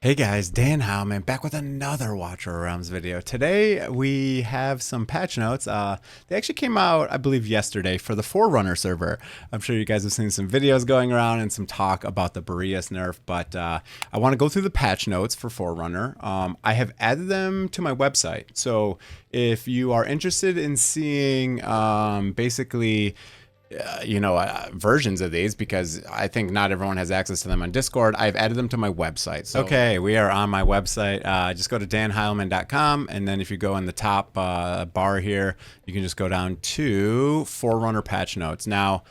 Hey guys, Dan Howman back with another Watcher Realms video. Today we have some patch notes. They actually came out, I believe, yesterday for the Forerunner server. I'm sure you guys have seen some videos going around and some talk about the Boreas Nerf, but I want to go through the patch notes for Forerunner. I have added them to my website, so if you are interested in seeing basically versions of these, because I think not everyone has access to them on Discord, I've added them to my website. So, okay, we are on my website. Just go to danheilman.com, and then if you go in the top bar here, you can just go down to Forerunner patch notes. Now,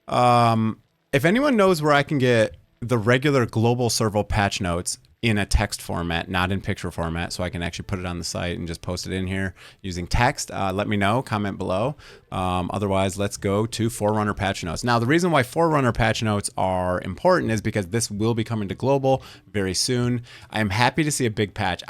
if anyone knows where I can get the regular global servo patch notes in a text format, not in picture format, so I can actually put it on the site and just post it in here using text, let me know, comment below. Otherwise, let's go to Forerunner patch notes. Now, the reason why Forerunner patch notes are important is because this will be coming to global very soon. I am happy to see a big patch.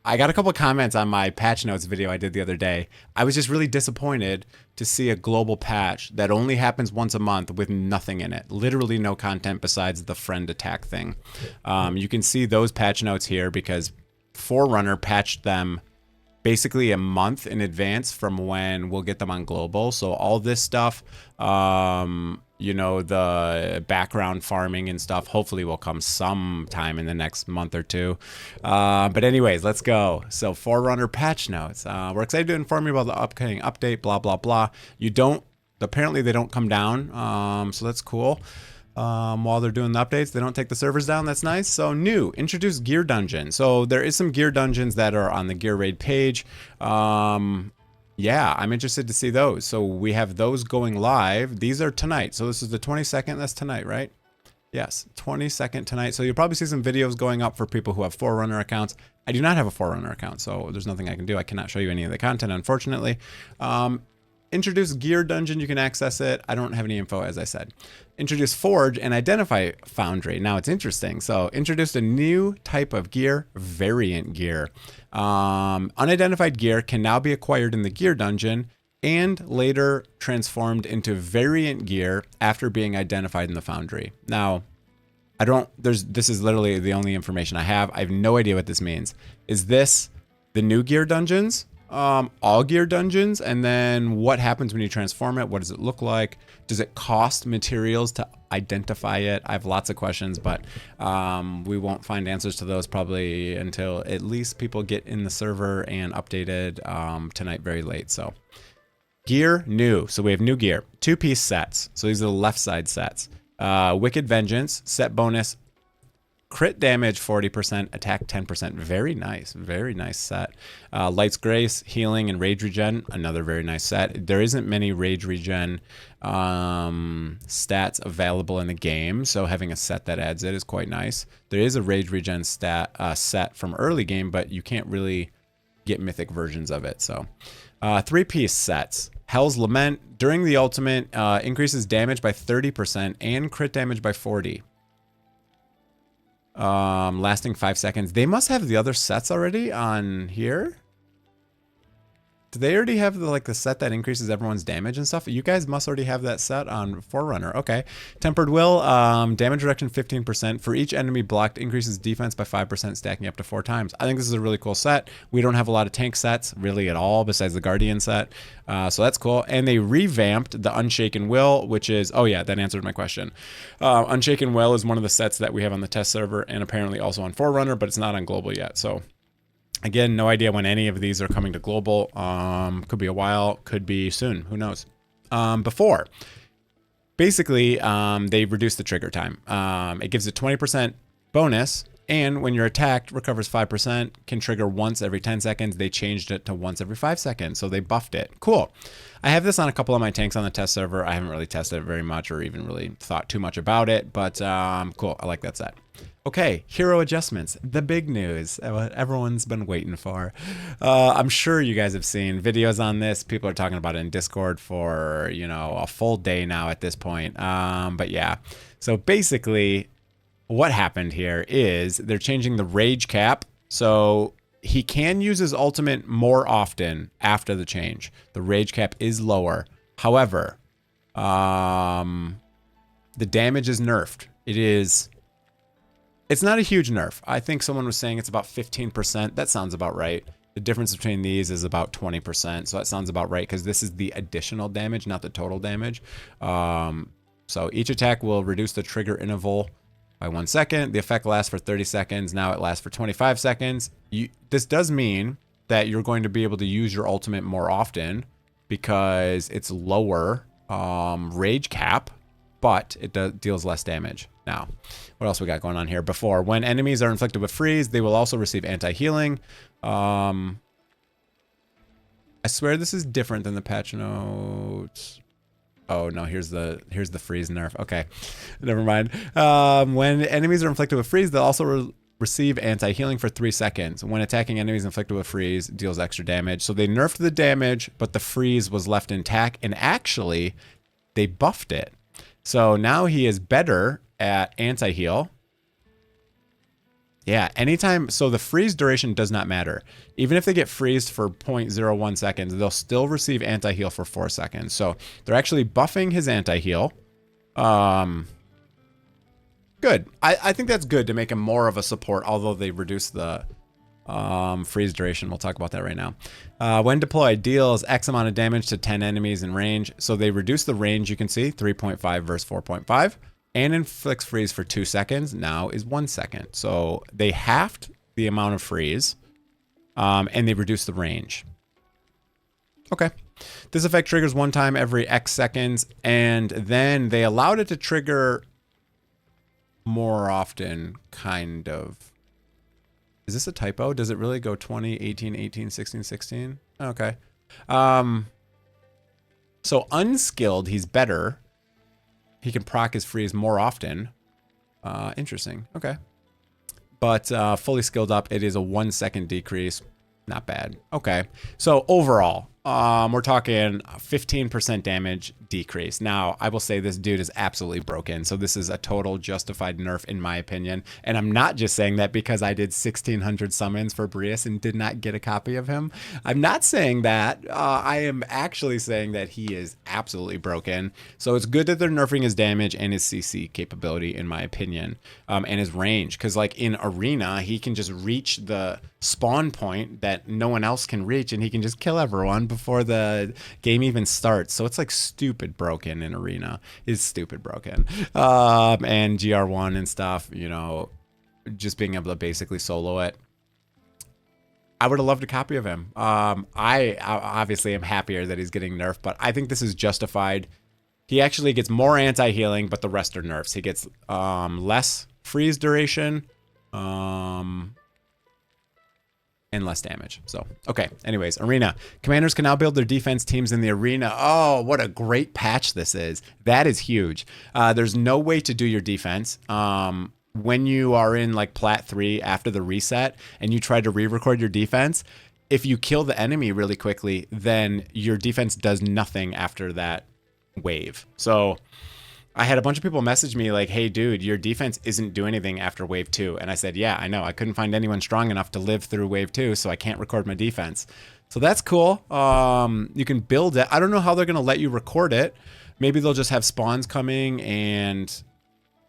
I got a couple of comments on my patch notes video I did the other day. I was just really disappointed to see a global patch that only happens once a month with nothing in it. Literally no content besides the friend attack thing. You can see those patch notes here because Forerunner patched them basically a month in advance from when we'll get them on global. So all this stuff, the background farming and stuff, hopefully will come sometime in the next month or two. But anyways, let's go. So Forerunner patch notes. We're excited to inform you about the upcoming update, blah, blah, blah. Apparently they don't come down. So that's cool. While they're doing the updates, they don't take the servers down. That's nice. So new, introduce gear dungeon. So there is some gear dungeons that are on the gear raid page. Yeah, I'm interested to see those. So we have those going live. These are tonight. So this is the 22nd. That's tonight, right? Yes, 22nd tonight. So you'll probably see some videos going up for people who have Forerunner accounts. I do not have a Forerunner account, so there's nothing I can do. I cannot show you any of the content, unfortunately. Introduce gear dungeon, you can access it. I don't have any info, as I said. Introduce forge and identify foundry. Now it's interesting. So introduced a new type of gear, variant gear. Unidentified gear can now be acquired in the gear dungeon and later transformed into variant gear after being identified in the foundry. Now, this is literally the only information I have. I have no idea what this means. Is this the new gear dungeons? All gear dungeons, and then what happens when you transform it? What does it look like? Does it cost materials to identify it? I have lots of questions, but we won't find answers to those probably until at least people get in the server and updated tonight very late. So gear new. So we have new gear, 2-piece sets. So these are the left side sets. Wicked Vengeance set bonus, crit damage 40%, attack 10%. Very nice set. Light's Grace, healing, and rage regen. Another very nice set. There isn't many rage regen stats available in the game, so having a set that adds it is quite nice. There is a rage regen set from early game, but you can't really get mythic versions of it. So 3-piece sets. Hell's Lament during the ultimate increases damage by 30% and crit damage by 40%. Lasting 5 seconds. They must have the other sets already on here. Do they already have the set that increases everyone's damage and stuff? You guys must already have that set on Forerunner. Okay. Tempered Will, damage reduction 15%. For each enemy blocked, increases defense by 5%, stacking up to 4 times. I think this is a really cool set. We don't have a lot of tank sets really at all besides the Guardian set. So that's cool. And they revamped the Unshaken Will, which is, oh yeah, that answered my question. Unshaken Will is one of the sets that we have on the test server and apparently also on Forerunner, but it's not on global yet. So again, no idea when any of these are coming to global. Could be a while, could be soon. Who knows? Basically, they reduced the trigger time. It gives a 20% bonus, and when you're attacked, recovers 5%, can trigger once every 10 seconds. They changed it to once every 5 seconds, so they buffed it. Cool. I have this on a couple of my tanks on the test server. I haven't really tested it very much or even really thought too much about it, but cool. I like that set. Okay, hero adjustments, the big news, what everyone's been waiting for. I'm sure you guys have seen videos on this. People are talking about it in Discord for, a full day now at this point. But yeah, so basically what happened here is they're changing the rage cap. So he can use his ultimate more often after the change. The rage cap is lower. However, the damage is nerfed. It's not a huge nerf. I think someone was saying it's about 15%. That sounds about right. The difference between these is about 20%. So that sounds about right because this is the additional damage, not the total damage. So each attack will reduce the trigger interval by 1 second. The effect lasts for 30 seconds. Now it lasts for 25 seconds. This does mean that you're going to be able to use your ultimate more often because it's lower rage cap, but it deals less damage. Now, what else we got going on here? Before, when enemies are inflicted with freeze, they will also receive anti-healing. I swear this is different than the patch notes. Oh no, here's the freeze nerf. Okay, never mind. When enemies are inflicted with freeze, they'll also receive anti-healing for 3 seconds. When attacking enemies inflicted with freeze, deals extra damage. So they nerfed the damage, but the freeze was left intact, and actually, they buffed it. So now he is better at anti-heal. Yeah, anytime. So the freeze duration does not matter. Even if they get freezed for 0.01 seconds, they'll still receive anti-heal for 4 seconds. So they're actually buffing his anti-heal. Good. I think that's good to make him more of a support, although they reduce the freeze duration. We'll talk about that right now. When deployed, deals X amount of damage to 10 enemies in range. So they reduce the range, you can see, 3.5 versus 4.5. And inflicts freeze for 2 seconds. Now is 1 second. So they halved the amount of freeze, and they reduced the range. Okay. This effect triggers 1 time every X seconds, and then they allowed it to trigger more often, kind of. Is this a typo? Does it really go 20, 18, 18, 16, 16? Okay. So unskilled, he's better. He can proc his freeze more often. Interesting. Okay. But fully skilled up, it is a 1 second decrease. Not bad. Okay. So overall, we're talking 15% damage decrease. Now, I will say this dude is absolutely broken. So this is a total justified nerf in my opinion. And I'm not just saying that because I did 1,600 summons for Boreas and did not get a copy of him. I'm not saying that. I am actually saying that he is absolutely broken. So it's good that they're nerfing his damage and his CC capability in my opinion. And his range. Because like in Arena, he can just reach the spawn point that no one else can reach and he can just kill everyone before the game even starts. So it's like stupid broken in Arena. It's stupid broken. And GR1 and stuff, you know, just being able to basically solo it. I would have loved a copy of him. I obviously am happier that he's getting nerfed, but I think this is justified. He actually gets more anti-healing, but the rest are nerfs. He gets less freeze duration, and less damage. So, okay. Anyways, Arena. Commanders can now build their defense teams in the arena. Oh, what a great patch this is. That is huge. There's no way to do your defense. When you are in like Plat 3 after the reset and you try to re-record your defense, if you kill the enemy really quickly, then your defense does nothing after that wave. So I had a bunch of people message me like, hey, dude, your defense isn't doing anything after wave 2. And I said, yeah, I know. I couldn't find anyone strong enough to live through wave 2, so I can't record my defense. So that's cool. You can build it. I don't know how they're going to let you record it. Maybe they'll just have spawns coming, and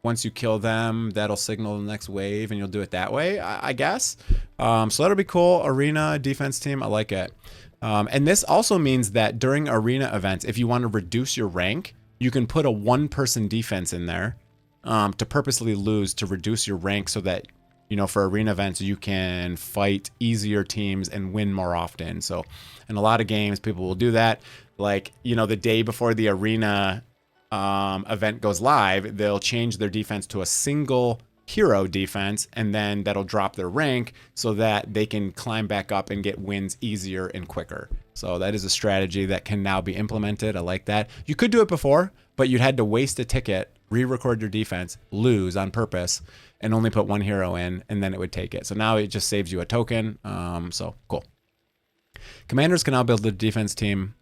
once you kill them, that'll signal the next wave, and you'll do it that way, I guess. So that'll be cool. Arena defense team, I like it. And this also means that during arena events, if you want to reduce your rank, you can put a 1-person defense in there to purposely lose to reduce your rank so that, you know, for arena events, you can fight easier teams and win more often. So in a lot of games, people will do that. Like, you know, the day before the arena event goes live, they'll change their defense to a single hero defense, and then that'll drop their rank so that they can climb back up and get wins easier and quicker. So that is a strategy that can now be implemented. I like that. You could do it before, but you'd had to waste a ticket, re-record your defense, lose on purpose, and only put 1 hero in, and then it would take it. So now it just saves you a token. So cool. Commanders can now build the defense team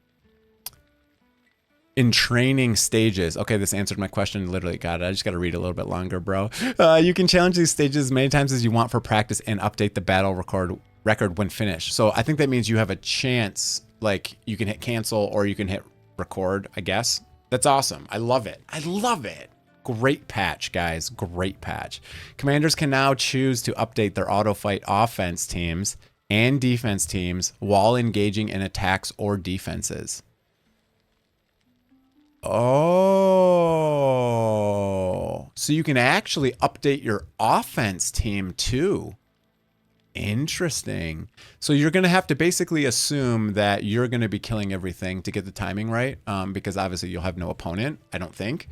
in training stages. Okay, this answered my question. Literally got it. I just got to read a little bit longer, bro. You can challenge these stages as many times as you want for practice and update the battle record when finished. So I think that means you have a chance, like you can hit cancel or you can hit record, I guess. That's awesome. I love it. I love it. Great patch, guys. Great patch. Commanders can now choose to update their auto fight offense teams and defense teams while engaging in attacks or defenses. Oh, so you can actually update your offense team too. Interesting. So you're going to have to basically assume that you're going to be killing everything to get the timing right, because obviously you'll have no opponent, I don't think.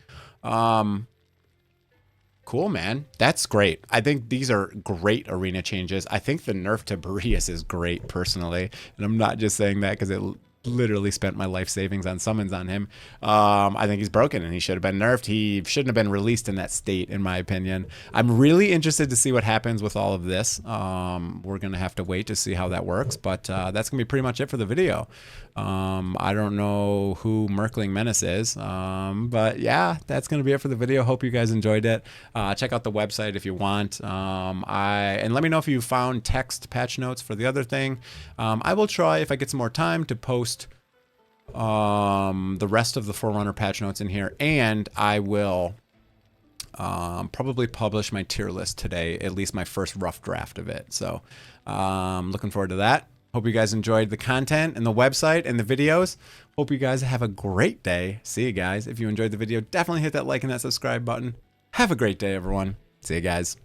Cool, man. That's great. I think these are great arena changes. I think the nerf to Boreas is great personally. And I'm not just saying that because it literally spent my life savings on summons on him. I think he's broken and he should have been nerfed. He shouldn't have been released in that state, in my opinion. I'm really interested to see what happens with all of this. We're going to have to wait to see how that works, but that's going to be pretty much it for the video. I don't know who Merkling Menace is, but yeah, that's going to be it for the video. Hope you guys enjoyed it. Check out the website if you want. And let me know if you found text patch notes for the other thing. I will try, if I get some more time, to post the rest of the Forerunner patch notes in here, and I will probably publish my tier list today, at least my first rough draft of it. So looking forward to that. Hope you guys enjoyed the content and the website and the videos. Hope you guys have a great day. See you guys. If you enjoyed the video, definitely hit that like and that subscribe button. Have a great day, everyone. See you guys.